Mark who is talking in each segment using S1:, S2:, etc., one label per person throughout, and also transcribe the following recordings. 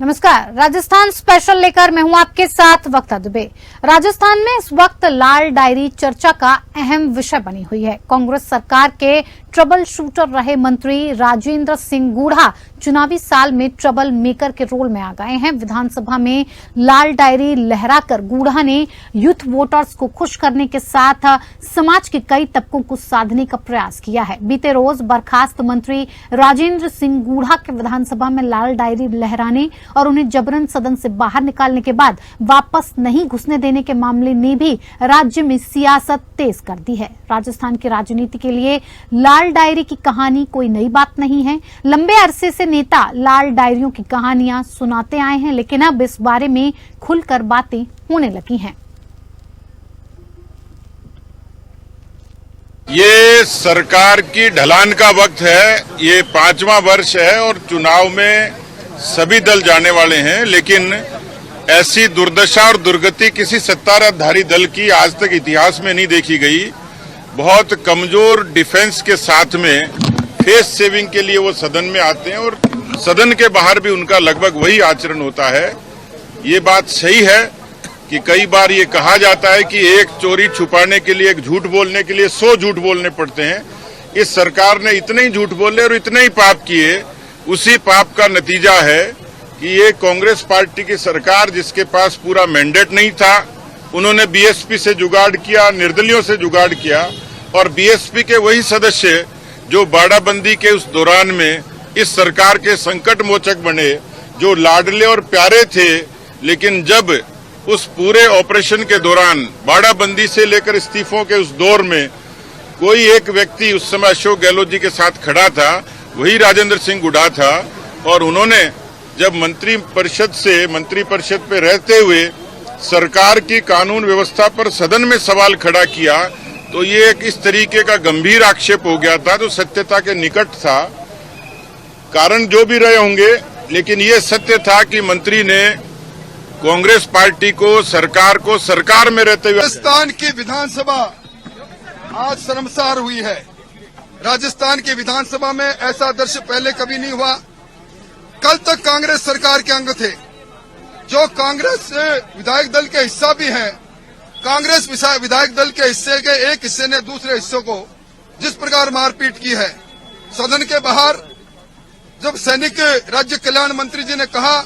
S1: नमस्कार, राजस्थान स्पेशल लेकर मैं हूं आपके साथ वक्ता दुबे। राजस्थान में इस वक्त लाल डायरी चर्चा का अहम विषय बनी हुई है। कांग्रेस सरकार के ट्रबल शूटर रहे मंत्री राजेंद्र सिंह गुढ़ा चुनावी साल में ट्रबल मेकर के रोल में आ गए हैं। विधानसभा में लाल डायरी लहराकर गुढ़ा ने यूथ वोटर्स को खुश करने के साथ समाज के कई तबकों को साधने का प्रयास किया है। बीते रोज बर्खास्त मंत्री राजेंद्र सिंह गुढ़ा के विधानसभा में लाल डायरी लहराने और उन्हें जबरन सदन से बाहर निकालने के बाद वापस नहीं घुसने देने के मामले ने भी राज्य में सियासत तेज कर दी है। राजस्थान की राजनीति के लिए लाल डायरी की कहानी कोई नई बात नहीं है। लंबे अरसे से नेता लाल डायरियों की कहानियां सुनाते आए हैं, लेकिन अब इस बारे में खुलकर बातें होने लगी हैं।
S2: ये सरकार की ढलान का वक्त है। ये 5वां वर्ष है और चुनाव में सभी दल जाने वाले हैं, लेकिन ऐसी दुर्दशा और दुर्गति किसी सत्ताधारी दल की आज तक इतिहास में नहीं देखी गई। बहुत कमजोर डिफेंस के साथ में फेस सेविंग के लिए वो सदन में आते हैं और सदन के बाहर भी उनका लगभग वही आचरण होता है। ये बात सही है कि कई बार ये कहा जाता है कि एक चोरी छुपाने के लिए, एक झूठ बोलने के लिए 100 झूठ बोलने पड़ते हैं। इस सरकार ने इतने ही झूठ बोले और इतने ही पाप किए। उसी पाप का नतीजा है कि ये कांग्रेस पार्टी की सरकार, जिसके पास पूरा मैंडेट नहीं था, उन्होंने बीएसपी से जुगाड़ किया, निर्दलियों से जुगाड़ किया और बीएसपी के वही सदस्य जो बाड़ाबंदी के उस दौरान में इस सरकार के संकट मोचक बने, जो लाडले और प्यारे थे, लेकिन जब उस पूरे ऑपरेशन के दौरान बाड़ाबंदी से लेकर इस्तीफों के उस दौर में कोई एक व्यक्ति उस समय अशोक गहलोत जी के साथ खड़ा था, वही राजेंद्र सिंह गुढ़ा था। और उन्होंने जब मंत्री परिषद पे रहते हुए सरकार की कानून व्यवस्था पर सदन में सवाल खड़ा किया, तो ये एक इस तरीके का गंभीर आक्षेप हो गया था जो सत्यता के निकट था। कारण जो भी रहे होंगे, लेकिन ये सत्य था कि मंत्री ने कांग्रेस पार्टी को, सरकार को, सरकार में रहते हुए
S3: राजस्थान की विधानसभा आज शर्मसार हुई है। राजस्थान की विधानसभा में ऐसा दृश्य पहले कभी नहीं हुआ। कल तक कांग्रेस सरकार के अंग थे, जो कांग्रेस विधायक दल के हिस्सा भी हैं। कांग्रेस विधायक दल के हिस्से के एक हिस्से ने दूसरे हिस्सों को जिस प्रकार मारपीट की है, सदन के बाहर जब सैनिक राज्य कल्याण मंत्री जी ने कहा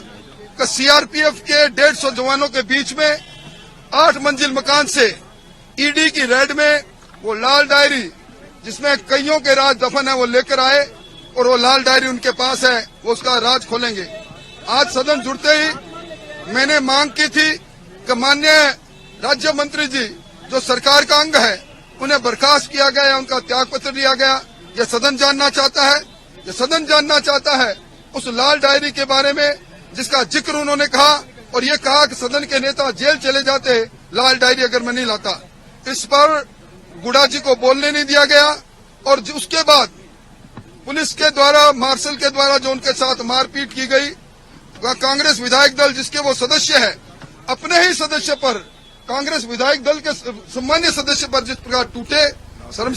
S3: कि सीआरपीएफ के 150 जवानों के बीच में 8 मंजिल मकान से ईडी की रेड में वो लाल डायरी जिसमें कईयों के राज दफन है वो लेकर आए और वो लाल डायरी उनके पास है, वो उसका राज खोलेंगे। आज सदन जुड़ते ही मैंने मांग की थी कि माननीय राज्य मंत्री जी जो सरकार का अंग है उन्हें बर्खास्त किया गया, उनका त्याग पत्र दिया गया। ये सदन जानना चाहता है, ये सदन जानना चाहता है उस लाल डायरी के बारे में जिसका जिक्र उन्होंने कहा और ये कहा कि सदन के नेता जेल चले जाते लाल डायरी अगर मैं नहीं लाता। इस पर गुढ़ा जी को बोलने नहीं दिया गया और उसके बाद पुलिस के द्वारा, मार्शल के द्वारा जो उनके साथ मारपीट की गई, कांग्रेस विधायक दल जिसके वो सदस्य है, अपने ही सदस्य पर, कांग्रेस विधायक दल के सम्मान्य सदस्य पर जिस प्रकार टूटे, शर्म।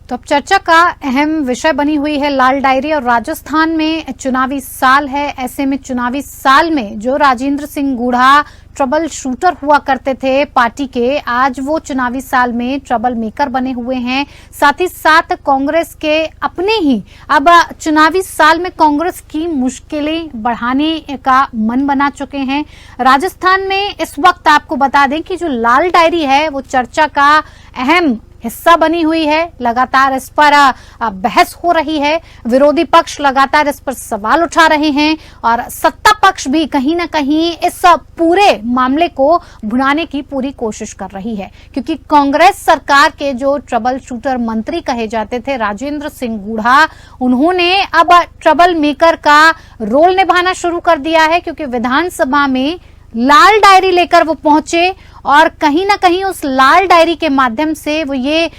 S1: तो अब चर्चा का अहम विषय बनी हुई है लाल डायरी और राजस्थान में चुनावी साल है। ऐसे में चुनावी साल में जो राजेंद्र सिंह गुढ़ा ट्रबल शूटर हुआ करते थे पार्टी के, आज वो चुनावी साल में ट्रबल मेकर बने हुए हैं। साथ ही साथ कांग्रेस के अपने ही अब चुनावी साल में कांग्रेस की मुश्किलें बढ़ाने का मन बना चुके हैं। राजस्थान में इस वक्त आपको बता दें कि जो लाल डायरी है वो चर्चा का अहम हिस्सा बनी हुई है। लगातार इस पर बहस हो रही है, विरोधी पक्ष लगातार इस पर सवाल उठा रहे हैं और सत्ता पक्ष भी कहीं ना कहीं इस पूरे मामले को भुनाने की पूरी कोशिश कर रही है, क्योंकि कांग्रेस सरकार के जो ट्रबल शूटर मंत्री कहे जाते थे राजेंद्र सिंह गुढ़ा, उन्होंने अब ट्रबल मेकर का रोल निभाना शुरू कर दिया है, क्योंकि विधानसभा में लाल डायरी लेकर वो पहुंचे और कहीं ना कहीं उस लाल डायरी के माध्यम से वो ये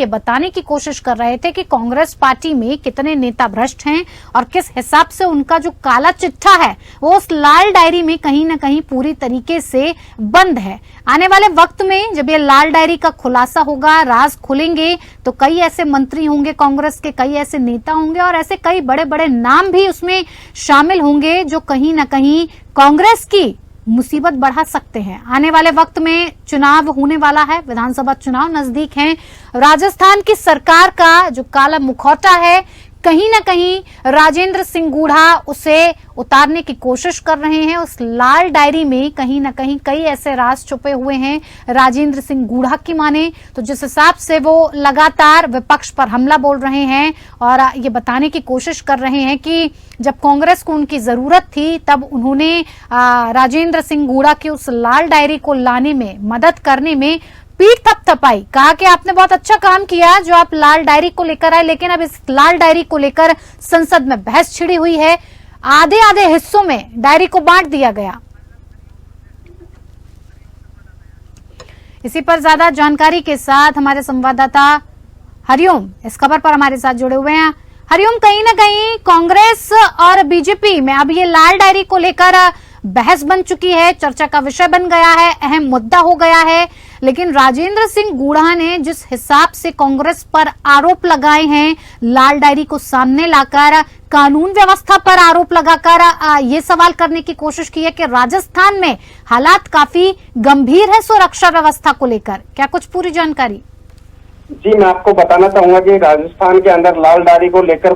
S1: बताने की कोशिश कर रहे थे कि कांग्रेस पार्टी में कितने नेता भ्रष्ट हैं और किस हिसाब से उनका जो काला चिट्ठा है वो उस लाल डायरी में कहीं ना कहीं पूरी तरीके से बंद है। आने वाले वक्त में जब ये लाल डायरी का खुलासा होगा, राज खुलेंगे, तो कई ऐसे मंत्री होंगे कांग्रेस के, कई ऐसे नेता होंगे और ऐसे कई बड़े बड़े नाम भी उसमें शामिल होंगे जो कहीं ना कहीं कांग्रेस की मुसीबत बढ़ा सकते हैं। आने वाले वक्त में चुनाव होने वाला है, विधानसभा चुनाव नजदीक हैं। राजस्थान की सरकार का जो काला मुखौटा है, कहीं ना कहीं राजेंद्र सिंह गुढ़ा उसे उतारने की कोशिश कर रहे हैं। उस लाल डायरी में कहीं ना कहीं कई ऐसे राज छुपे हुए हैं राजेंद्र सिंह गुढ़ा की माने तो, जिस हिसाब से वो लगातार विपक्ष पर हमला बोल रहे हैं और ये बताने की कोशिश कर रहे हैं कि जब कांग्रेस को उनकी जरूरत थी तब उन्होंने राजेंद्र सिंह गुढ़ा की उस लाल डायरी को लाने में, मदद करने में पीठ थपथपाई। कहा कि आपने बहुत अच्छा काम किया जो आप लाल डायरी को लेकर आए, लेकिन अब इस लाल डायरी को लेकर संसद में बहस छिड़ी हुई है। आधे आधे हिस्सों में डायरी को बांट दिया गया। इसी पर ज्यादा जानकारी के साथ हमारे संवाददाता हरिओम इस खबर पर हमारे साथ जुड़े हुए हैं। हरिओम, कहीं ना कहीं कांग्रेस और बीजेपी में अब ये लाल डायरी को लेकर बहस बन चुकी है, चर्चा का विषय बन गया है, अहम मुद्दा हो गया है। लेकिन राजेंद्र सिंह गुढ़ा ने जिस हिसाब से कांग्रेस पर आरोप लगाए हैं, लाल डायरी को सामने लाकर कानून व्यवस्था पर आरोप लगाकर ये सवाल करने की कोशिश की है कि राजस्थान में हालात काफी गंभीर है सुरक्षा व्यवस्था को लेकर। क्या कुछ पूरी जानकारी?
S4: जी, मैं आपको बताना चाहूंगा कि राजस्थान के अंदर लाल डायरी को लेकर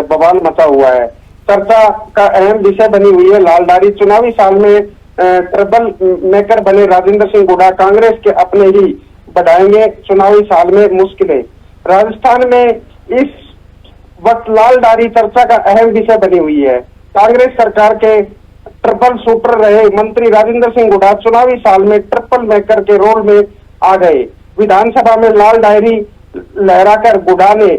S4: बवाल मचा हुआ है। चर्चा का अहम विषय बनी हुई है लाल डायरी। चुनावी साल में ट्रबल मेकर बने राजेंद्र सिंह गुढ़ा कांग्रेस के अपने ही बढ़ाएंगे चुनावी साल में मुश्किलें। राजस्थान में इस वक्त लाल डायरी चर्चा का अहम विषय बनी हुई है। कांग्रेस सरकार के ट्रिपल शूटर रहे मंत्री राजेंद्र सिंह गुढ़ा चुनावी साल में ट्रिपल मेकर के रोल में आ गए। विधानसभा में लाल डायरी लहराकर गुढ़ा ने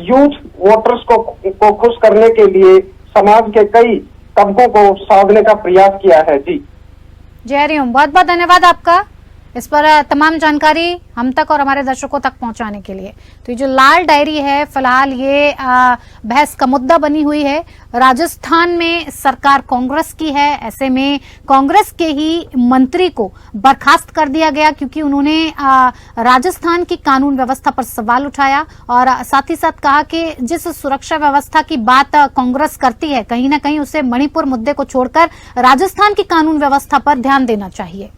S4: यूथ वोटर्स को खुश करने के लिए समाज के कई तबकों को साधने का प्रयास किया है। जी
S1: हरिओम, बहुत बहुत धन्यवाद आपका इस पर तमाम जानकारी हम तक और हमारे दर्शकों तक पहुंचाने के लिए। तो ये जो लाल डायरी है, फिलहाल ये बहस का मुद्दा बनी हुई है। राजस्थान में सरकार कांग्रेस की है, ऐसे में कांग्रेस के ही मंत्री को बर्खास्त कर दिया गया क्योंकि उन्होंने राजस्थान की कानून व्यवस्था पर सवाल उठाया और साथ ही साथ कहा कि जिस सुरक्षा व्यवस्था की बात कांग्रेस करती है, कहीं ना कहीं उसे मणिपुर मुद्दे को छोड़कर राजस्थान की कानून व्यवस्था पर ध्यान देना चाहिए।